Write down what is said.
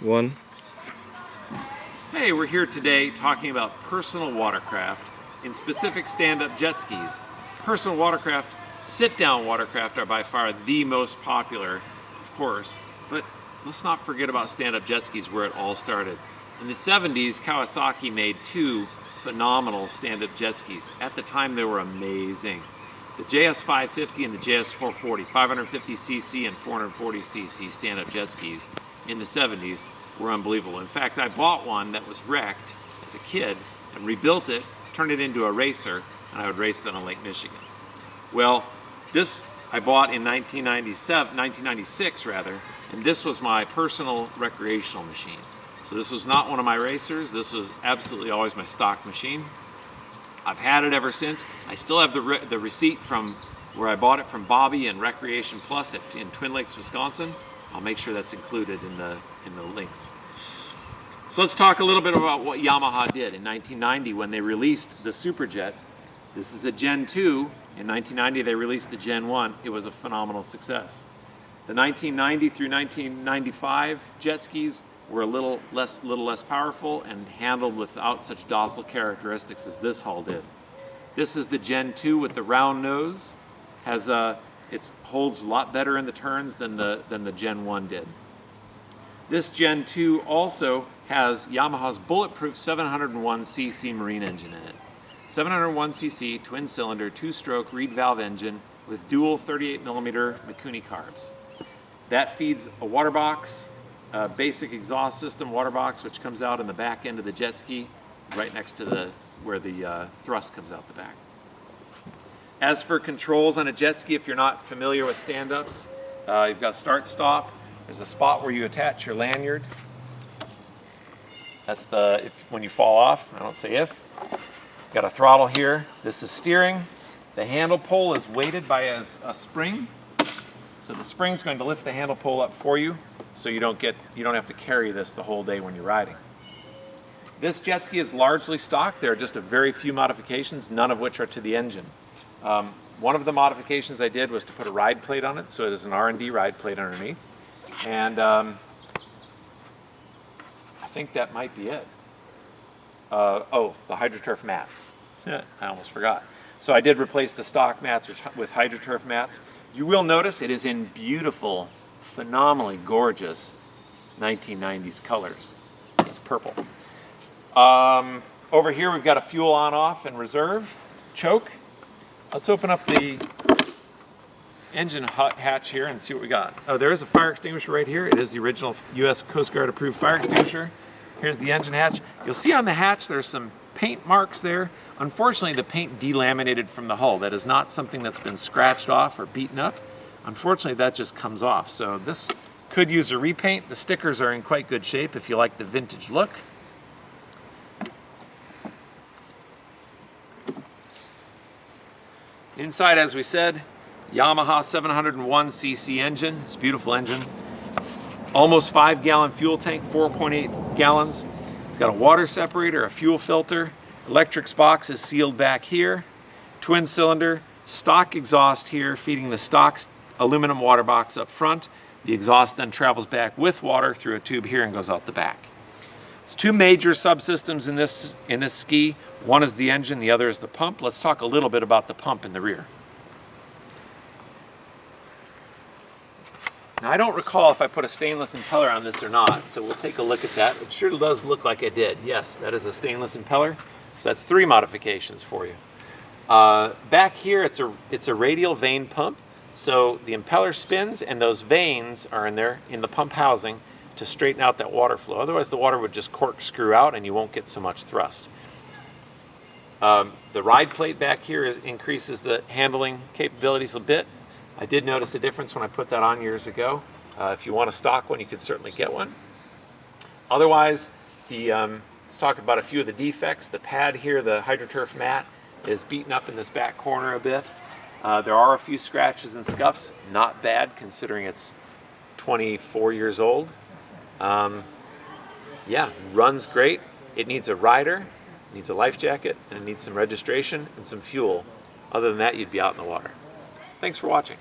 one. Hey, we're here today talking about personal watercraft, in specific stand-up jet skis. Personal watercraft, sit-down watercraft are by far the most popular, of course, but let's not forget about stand-up jet skis where it all started. In the 70s, Kawasaki made two phenomenal stand-up jet skis. At the time, they were amazing. The JS 550 and the JS 440, 550cc and 440cc stand-up jet skis in the 70s were unbelievable. In fact, I bought one that was wrecked as a kid and rebuilt it, turned it into a racer, and I would race it on Lake Michigan. Well, this I bought in 1996 rather, and this was my personal recreational machine. So this was not one of my racers. This was absolutely always my stock machine. I've had it ever since. I still have the receipt from where I bought it from Bobby and Recreation Plus in Twin Lakes, Wisconsin. I'll make sure that's included in the links. So let's talk a little bit about what Yamaha did in 1990 when they released the SuperJet. This is a Gen 2. In 1990 they released the Gen 1. It was a phenomenal success. The 1990 through 1995 jet skis were a little less powerful and handled without such docile characteristics as this hull did. This is the Gen 2 with the round nose. It holds a lot better in the turns than the Gen 1 did. This Gen 2 also has Yamaha's bulletproof 701cc marine engine in it. 701cc twin cylinder 2-stroke reed valve engine with dual 38mm Mikuni carbs. That feeds a water box, a basic exhaust system water box, which comes out in the back end of the jet ski, right next to where the thrust comes out the back. As for controls on a jet ski, if you're not familiar with stand-ups, you've got start-stop. There's a spot where you attach your lanyard. That's when you fall off. I don't say if. Got a throttle here. This is steering. The handle pole is weighted by a spring. So the spring's going to lift the handle pole up for you, so you don't have to carry this the whole day when you're riding. This jet ski is largely stock. There are just a very few modifications, none of which are to the engine. One of the modifications I did was to put a ride plate on it, so it is an R&D ride plate underneath. And I think that might be it. Oh, the HydroTurf mats. I almost forgot. So I did replace the stock mats with HydroTurf mats. You will notice it is in beautiful, phenomenally gorgeous 1990s colors. It's purple. Over here we've got a fuel on-off and reserve choke. Let's open up the engine hatch here and see what we got. Oh, there is a fire extinguisher right here. It is the original U.S. Coast Guard approved fire extinguisher. Here's the engine hatch. You'll see on the hatch there's some paint marks there. Unfortunately, the paint delaminated from the hull. That is not something that's been scratched off or beaten up. Unfortunately, that just comes off. So this could use a repaint. The stickers are in quite good shape if you like the vintage look. Inside, as we said, Yamaha 701cc engine. It's a beautiful engine. Almost 5-gallon fuel tank, 4.8 gallons. It's got a water separator, a fuel filter. Electrics box is sealed back here. Twin cylinder, stock exhaust here, feeding the stock aluminum water box up front. The exhaust then travels back with water through a tube here and goes out the back. It's two major subsystems in this ski. One is the engine, the other is the pump. Let's talk a little bit about the pump in the rear. Now, I don't recall if I put a stainless impeller on this or not, so we'll take a look at that. It sure does look like I did. Yes, that is a stainless impeller. So that's 3 modifications for you. Back here, it's a radial vane pump. So the impeller spins, and those vanes are in the pump housing to straighten out that water flow. Otherwise, the water would just corkscrew out, and you won't get so much thrust. The ride plate back here increases the handling capabilities a bit. I did notice a difference when I put that on years ago. If you want a stock one, you can certainly get one. Otherwise, let's talk about a few of the defects. The pad here, the HydroTurf mat, is beaten up in this back corner a bit. There are a few scratches and scuffs. Not bad considering it's 24 years old. Yeah, runs great. It needs a rider, it needs a life jacket, and it needs some registration and some fuel. Other than that, you'd be out in the water. Thanks for watching.